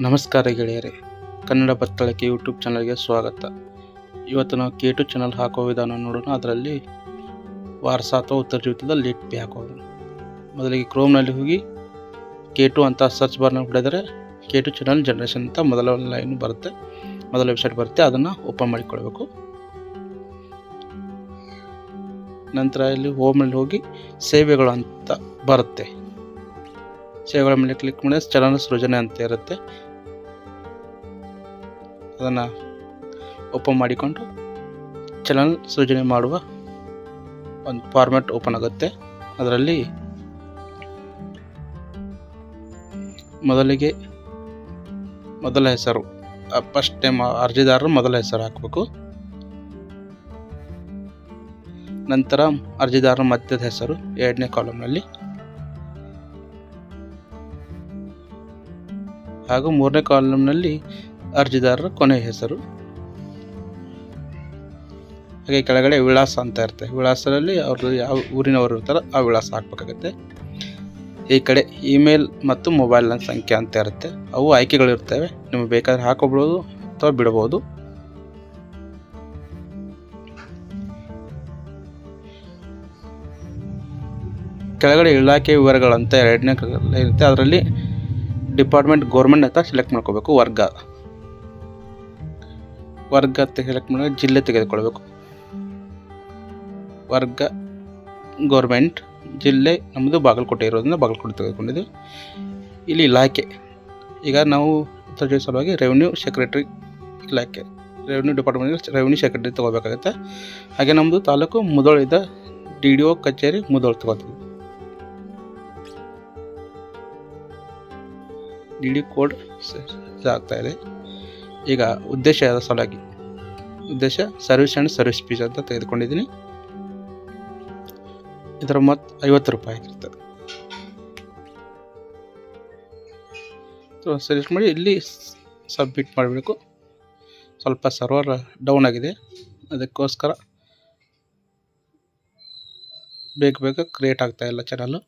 ನಮಸ್ಕಾರ ಗೆಳೆಯರೇ, ಕನ್ನಡ ಬತ್ತಳಿಕೆ ಯೂಟ್ಯೂಬ್ ಚಾನಲ್ಗೆ ಸ್ವಾಗತ. ಇವತ್ತು ನಾವು K2 ಚಾನಲ್ ಹಾಕೋ ವಿಧಾನ ನೋಡೋಣ. ಅದರಲ್ಲಿ ವಾರಸ ಅಥವಾ ಉತ್ತರ ಜೀವಿತದ ಲೇಟ್ ಪೇ ಹಾಕೋದು. ಮೊದಲಿಗೆ ಕ್ರೋಮ್ನಲ್ಲಿ ಹೋಗಿ K2 ಅಂತ ಸರ್ಚ್ ಬಾರ್ನ ಹೊಡೆದರೆ K2 ಚಾನಲ್ ಜನರೇಷನ್ ಅಂತ ಮೊದಲ ಲೈನ್ ಬರುತ್ತೆ, ಮೊದಲ ವೆಬ್ಸೈಟ್ ಬರುತ್ತೆ. ಅದನ್ನು ಓಪನ್ ಮಾಡಿಕೊಳ್ಬೇಕು. ನಂತರ ಇಲ್ಲಿ ಹೋಮ್ನಲ್ಲಿ ಹೋಗಿ ಸೇವೆಗಳು ಅಂತ ಬರುತ್ತೆ. ಸೇವೆಗಳ ಮೇಲೆ ಕ್ಲಿಕ್ ಮಾಡಿದ್ರೆ ಚಲನ ಸೃಜನೆ ಅಂತ ಇರುತ್ತೆ. ಅದನ್ನು ಓಪನ್ ಮಾಡಿಕೊಂಡು ಚಲನ ಸೃಜನೆ ಮಾಡುವ ಒಂದು ಫಾರ್ಮ್ಯಾಟ್ ಓಪನ್ ಆಗುತ್ತೆ. ಅದರಲ್ಲಿ ಮೊದಲ ಹೆಸರು, ಫಸ್ಟ್ ಟೈಮ್ ಅರ್ಜಿದಾರರು ಮೊದಲ ಹೆಸರು ಹಾಕಬೇಕು. ನಂತರ ಅರ್ಜಿದಾರರ ಮಧ್ಯದ ಹೆಸರು ಎರಡನೇ ಕಾಲಮ್ನಲ್ಲಿ, ಹಾಗೂ ಮೂರನೇ ಕಾಲಮ್ನಲ್ಲಿ ಅರ್ಜಿದಾರರ ಕೊನೆಯ ಹೆಸರು. ಹಾಗೆ ಕೆಳಗಡೆ ವಿಳಾಸ ಅಂತ ಇರುತ್ತೆ. ವಿಳಾಸದಲ್ಲಿ ಅವರು ಯಾವ ಊರಿನವರು ಇರ್ತಾರೋ ಆ ವಿಳಾಸ ಹಾಕಬೇಕಾಗುತ್ತೆ. ಈ ಕಡೆ ಇಮೇಲ್ ಮತ್ತು ಮೊಬೈಲ್ ಸಂಖ್ಯೆ ಅಂತ ಇರುತ್ತೆ. ಅವು ಆಯ್ಕೆಗಳಿರ್ತವೆ, ನಿಮಗೆ ಬೇಕಾದ್ರೆ ಹಾಕೋಬಹುದು ಅಥವಾ ಬಿಡಬಹುದು. ಕೆಳಗಡೆ ಇಲಾಖೆ ವಿವರಗಳಂತ ಎರಡನೇ ಇರುತ್ತೆ. ಅದರಲ್ಲಿ ಡಿಪಾರ್ಟ್ಮೆಂಟ್ ಗೌರ್ಮೆಂಟ್ ಅಂತ ಸೆಲೆಕ್ಟ್ ಮಾಡ್ಕೋಬೇಕು. ವರ್ಗ ಸೆಲೆಕ್ಟ್ ಮಾಡಿ ಜಿಲ್ಲೆ ತೆಗೆದುಕೊಳ್ಬೇಕು. ವರ್ಗ ಗೌರ್ಮೆಂಟ್, ಜಿಲ್ಲೆ ನಮ್ಮದು ಬಾಗಲಕೋಟೆ ಇರೋದ್ರಿಂದ ಬಾಗಲಕೋಟೆ ತೆಗೆದುಕೊಂಡಿದ್ದೀವಿ. ಇಲ್ಲಿ ಇಲಾಖೆ, ಈಗ ನಾವು ಉತ್ತರ ಸಲುವಾಗಿ ರೆವಿನ್ಯೂ ಸೆಕ್ರೆಟರಿ ಇಲಾಖೆ, ರೆವಿನ್ಯೂ ಡಿಪಾರ್ಟ್ಮೆಂಟ್ ರೆವಿನ್ಯೂ ಸೆಕ್ರೆಟರಿ ತೊಗೋಬೇಕಾಗುತ್ತೆ. ಹಾಗೆ ನಮ್ಮದು ತಾಲೂಕು ಮುಧೋಳಿದ DDO ಕಚೇರಿ ಮುಧೋಳು ತೊಗೋತೀವಿ. DD ಕೋಡ್ ಆಗ್ತಾ ಇದೆ. ಈಗ ಉದ್ದೇಶದ ಸಲುವಾಗಿ ಉದ್ದೇಶ ಸರ್ವಿಸ್ ಆ್ಯಂಡ್ ಸರ್ವಿಸ್ ಫೀಸ್ ಅಂತ ತೆಗೆದುಕೊಂಡಿದ್ದೀನಿ. ಇದರ ಮೊತ್ತ 50 ರೂಪಾಯಿ ಆಗಿರ್ತದೆ. ಸೆಲೆಕ್ಟ್ ಮಾಡಿ ಇಲ್ಲಿ ಸಬ್ಮಿಟ್ ಮಾಡಬೇಕು. ಸ್ವಲ್ಪ ಸರ್ವರ್ ಡೌನ್ ಆಗಿದೆ, ಅದಕ್ಕೋಸ್ಕರ ಬೇಗ ಕ್ರಿಯೇಟ್ ಆಗ್ತಾ ಇಲ್ಲ channel.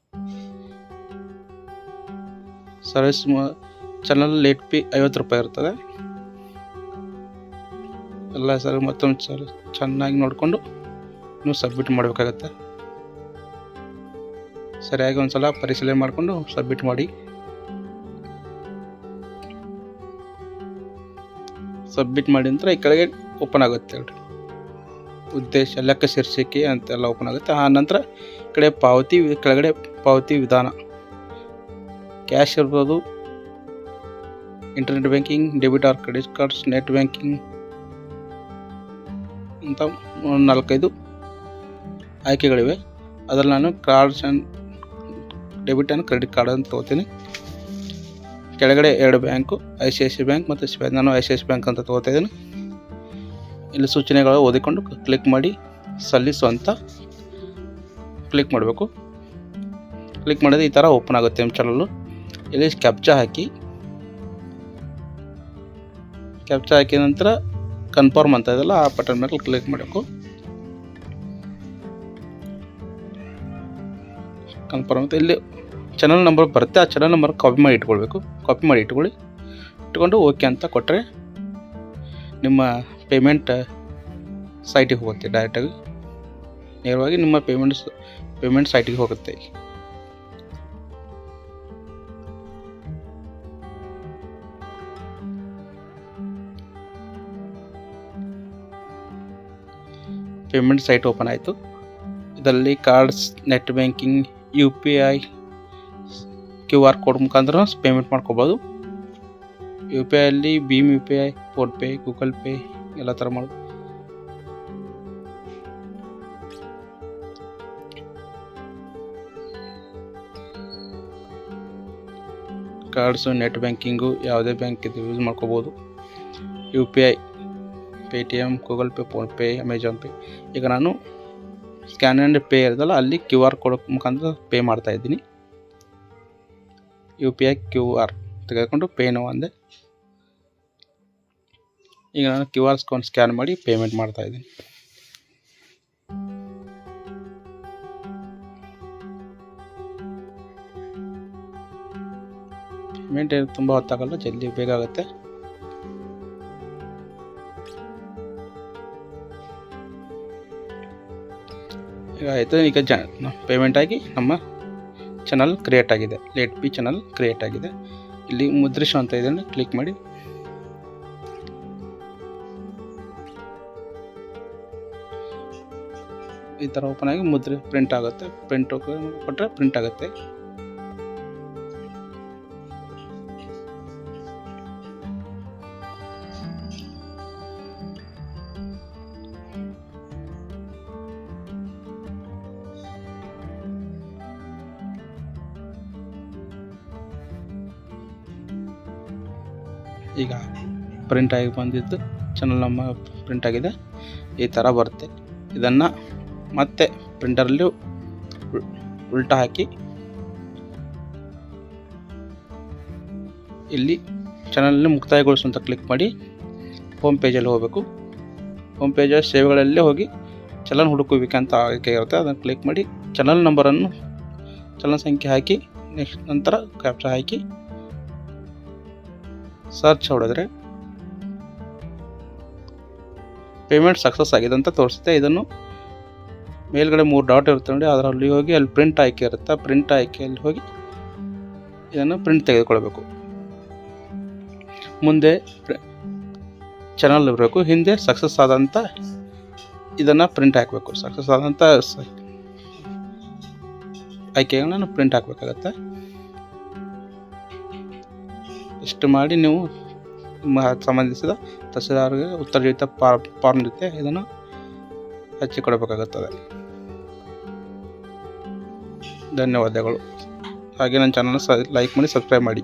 Service channel late fee 50 ರೂಪಾಯಿ ಇರ್ತದೆ. ಎಲ್ಲ ಸರ್ ಮತ್ತೊಂದು ಚೆನ್ನಾಗಿ ನೋಡಿಕೊಂಡು ನೀವು ಸಬ್ಮಿಟ್ ಮಾಡಬೇಕಾಗತ್ತೆ. ಸರಿಯಾಗಿ ಒಂದು ಸಲ ಪರಿಶೀಲನೆ ಮಾಡಿಕೊಂಡು ಸಬ್ಮಿಟ್ ಮಾಡಿ. ಸಬ್ಮಿಟ್ ಮಾಡಿ ನಂತರ ಈ ಕೆಳಗೆ ಓಪನ್ ಆಗುತ್ತೆ ಹೇಳ್ರಿ, ಉದ್ದೇಶ ಲೆಕ್ಕ ಶೀರ್ಷಿಕೆ ಅಂತೆಲ್ಲ ಓಪನ್ ಆಗುತ್ತೆ. ಆ ನಂತರ ಕೆಳಗಡೆ ಪಾವತಿ ವಿಧಾನ, ಕ್ಯಾಶ್ ಇರ್ಬೋದು, internet banking, debit R credit cards, net banking ಅಂತ 4-5 ಆಯ್ಕೆಗಳಿವೆ. ಅದರಲ್ಲಿ ನಾನು cards and debit and credit card ಅಂತ ತೊಗೋತೀನಿ. ಕೆಳಗಡೆ 2 ಬ್ಯಾಂಕು, ICICI ಬ್ಯಾಂಕ್ ಮತ್ತು ನಾನು ICICI ಬ್ಯಾಂಕ್ ಅಂತ ತೊಗೋತಾ ಇದ್ದೀನಿ. ಇಲ್ಲಿ ಸೂಚನೆಗಳು ಓದಿಕೊಂಡು ಕ್ಲಿಕ್ ಮಾಡಿ ಸಲ್ಲಿಸು ಅಂತ ಕ್ಲಿಕ್ ಮಾಡಬೇಕು. ಕ್ಲಿಕ್ ಮಾಡಿದ್ರೆ ಈ ಥರ ಓಪನ್ ಆಗುತ್ತೆ ನಮ್ಮ ಚಾನಲ್ಲು. ಇಲ್ಲಿ ಕ್ಯಾಪ್ಚಾ ಹಾಕಿದ ನಂತರ ಕನ್ಫರ್ಮ್ ಅಂತ ಇದೆಯಲ್ಲ ಆ ಬಟನ್ ಮೇಲೆ ಕ್ಲಿಕ್ ಮಾಡಬೇಕು. ಕನ್ಫರ್ಮ್ ಅಂತ ಇಲ್ಲಿ ಚಾನಲ್ ನಂಬರ್ ಬರುತ್ತೆ. ಆ ಚಾನಲ್ ನಂಬರ್ ಕಾಪಿ ಮಾಡಿ ಇಟ್ಕೊಂಡು ಓಕೆ ಅಂತ ಕೊಟ್ಟರೆ ನಿಮ್ಮ ಪೇಮೆಂಟ್ ಸೈಟಿಗೆ ಹೋಗುತ್ತೆ. ಡೈರೆಕ್ಟಾಗಿ ನೇರವಾಗಿ ನಿಮ್ಮ ಪೇಮೆಂಟ್ ಸೈಟಿಗೆ ಹೋಗುತ್ತೆ. ಪೇಮೆಂಟ್ ಸೈಟ್ ಓಪನ್ ಆಯಿತು. ಇದರಲ್ಲಿ cards, net banking, UPI, QR code ಮುಖಾಂತರ ಪೇಮೆಂಟ್ ಮಾಡ್ಕೋಬೋದು. UPI ಅಲ್ಲಿ ಭೀಮ್ UPI, ಫೋನ್ಪೇ, ಗೂಗಲ್ ಪೇ ಎಲ್ಲ ಥರ ಮಾಡೋದು. ಕಾರ್ಡ್ಸು, ನೆಟ್ ಬ್ಯಾಂಕಿಂಗು ಯಾವುದೇ ಬ್ಯಾಂಕ್ ಇದು ಯೂಸ್ ಮಾಡ್ಕೋಬೋದು. UPI, Paytm, Google Pay, PhonePe, Amazon Pay. ಈಗ ನಾನು ಸ್ಕ್ಯಾನ್ ಆ್ಯಂಡ್ ಪೇ ಇರೋದಲ್ಲ, ಅಲ್ಲಿ QR ಕೋಡ್ ಮುಖಾಂತರ ಪೇ ಮಾಡ್ತಾ ಇದ್ದೀನಿ. UPI QR ತೆಗೆದುಕೊಂಡು ಪೇನು ಅಂದೆ. ಈಗ ನಾನು QR ಸ್ಕ್ಯಾನ್ ಮಾಡಿ ಪೇಮೆಂಟ್ ಮಾಡ್ತಾ ಇದ್ದೀನಿ. ಮೇಂಟೈನ್ ತುಂಬ ಹೊತ್ತಾಗಲ್ಲ, ಜಲ್ದಿ ಬೇಗ ಆಗುತ್ತೆ. ಈಗ ಆಯಿತು. ಈಗ ಪೇಮೆಂಟ್ ಆಗಿ ನಮ್ಮ ಚಾನಲ್ ಕ್ರಿಯೇಟ್ ಆಗಿದೆ. ಲೇಟ್ ಬಿ ಚಾನಲ್ ಕ್ರಿಯೇಟ್ ಆಗಿದೆ. ಇಲ್ಲಿ ಮುದ್ರಿಸು ಅಂತ ಇದನ್ನು ಕ್ಲಿಕ್ ಮಾಡಿ ಈ ಥರ ಓಪನ್ ಆಗಿ ಮುದ್ರೆ ಪ್ರಿಂಟ್ ಆಗುತ್ತೆ. ಪ್ರಿಂಟ್ ಕೊಟ್ಟರೆ ಪ್ರಿಂಟ್ ಆಗುತ್ತೆ. ಈಗ ಪ್ರಿಂಟ್ ಆಗಿ ಬಂದಿದ್ದು ಚಾನಲ್ ನಮ್ಮ ಪ್ರಿಂಟ್ ಆಗಿದೆ. ಈ ಥರ ಬರುತ್ತೆ. ಇದನ್ನು ಮತ್ತೆ ಪ್ರಿಂಟರಲ್ಲಿ ಉಲ್ಟಾ ಹಾಕಿ ಇಲ್ಲಿ ಚಾನಲ್ನ ಮುಕ್ತಾಯಗೊಳಿಸು ಅಂತ ಕ್ಲಿಕ್ ಮಾಡಿ ಹೋಮ್ ಪೇಜಲ್ಲಿ ಹೋಗಬೇಕು. ಹೋಮ್ ಪೇಜಲ್ಲಿ ಸೇವೆಗಳಲ್ಲೇ ಹೋಗಿ ಚಲನ್ ಹುಡುಕಬೇಕಂತ ಆಯ್ಕೆ ಇರುತ್ತೆ. ಅದನ್ನು ಕ್ಲಿಕ್ ಮಾಡಿ ಚಾನಲ್ ನಂಬರನ್ನು, ಚಲನ್ ಸಂಖ್ಯೆ ಹಾಕಿ ನೆಕ್ಸ್ಟ್ ನಂತರ ಕ್ಯಾಪ್ಚಾ ಹಾಕಿ ಸರ್ಚ್ ಹೊಡೆದ್ರೆ ಪೇಮೆಂಟ್ ಸಕ್ಸಸ್ ಆಗಿದೆ ಅಂತ ತೋರಿಸುತ್ತೆ. ಇದನ್ನು ಮೇಲ್ಗಡೆ 3 ಡಾಟ್ ಇರುತ್ತೆ ನೋಡಿ, ಅದರಲ್ಲಿ ಹೋಗಿ ಅಲ್ಲಿ ಪ್ರಿಂಟ್ ಆಯ್ಕೆ ಇರುತ್ತೆ. ಪ್ರಿಂಟ್ ಆಯ್ಕೆಯಲ್ಲಿ ಹೋಗಿ ಇದನ್ನು ಪ್ರಿಂಟ್ ತೆಗೆದುಕೊಳ್ಬೇಕು. ಮುಂದೆ ಚಾನಲ್ ಇರಬೇಕು, ಹಿಂದೆ ಸಕ್ಸಸ್ ಆದಂಥ ಇದನ್ನು ಪ್ರಿಂಟ್ ಹಾಕಬೇಕು. ಸಕ್ಸಸ್ ಆದಂಥ ಆಯ್ಕೆಗಳನ್ನ ಪ್ರಿಂಟ್ ಹಾಕಬೇಕಾಗತ್ತೆ. ಇಷ್ಟು ಮಾಡಿ ನೀವು ನಿಮ್ಮ ಸಂಬಂಧಿಸಿದ ತಹಸೀಲ್ದಾರ್ಗೆ ಉತ್ತರಜೀವಿತ ಫಾರ್ಮ್ ಜೊತೆ ಇದನ್ನು ಹಚ್ಚಿಕೊಡಬೇಕಾಗುತ್ತದೆ. ಧನ್ಯವಾದಗಳು. ಹಾಗೆ ನನ್ನ ಚಾನಲ್ನ ಲೈಕ್ ಮಾಡಿ, ಸಬ್ಸ್ಕ್ರೈಬ್ ಮಾಡಿ.